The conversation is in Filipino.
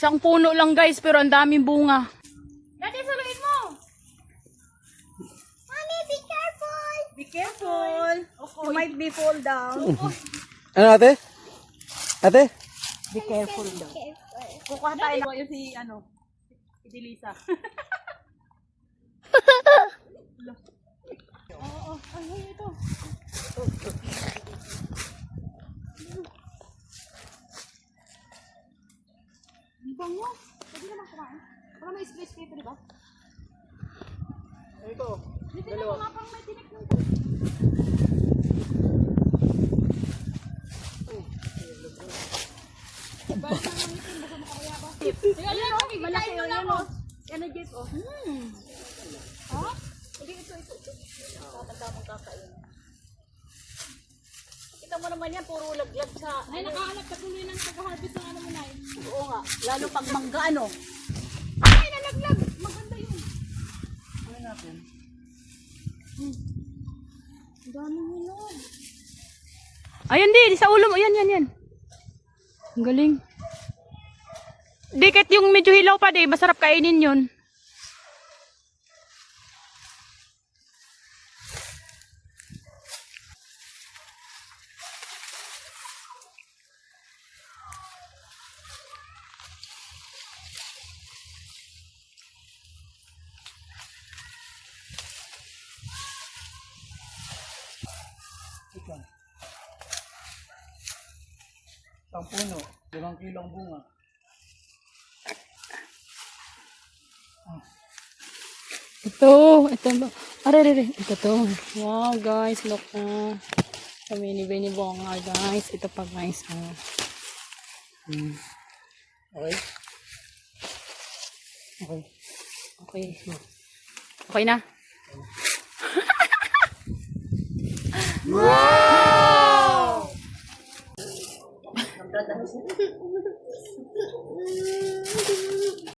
Isang puno lang guys, pero ang daming bunga. Dati, saluin mo! Mommy, be careful! Be careful. You might be fall down. Ano ate? Ate? Be careful daw. Kukuha tayo na yung si Delisa. Oo, ay, ito. Ibang mo. Pwede naman kumain. Para may space dito, di ba? Ito. Dito na mga pang may tinik ng Malaki yun yun o. Yan na Jeff o. Ha? Hindi ito. Tatanda mong kakain. Kita mo naman yan, puro laglag sa... Ay, nakahalap ka tuloy ng pag-harvest ng ano mo na yun. Oo nga, lalo pag mangga ano. Ay, nalaglag! Maganda yun. Ano natin? Ang dami mo nun. Ayun di, sa ulo mo. Yan. Ang galing. Dikit yung medyo hilaw pa di, masarap kainin yun. Isang puno. 2 kilong bunga. Ito ba? Ito to. Wow guys, look na. Kami ni Benny Bonga guys. Ito pa guys. Okay? Okay. Okay. Okay na? Wow! Ang ganda.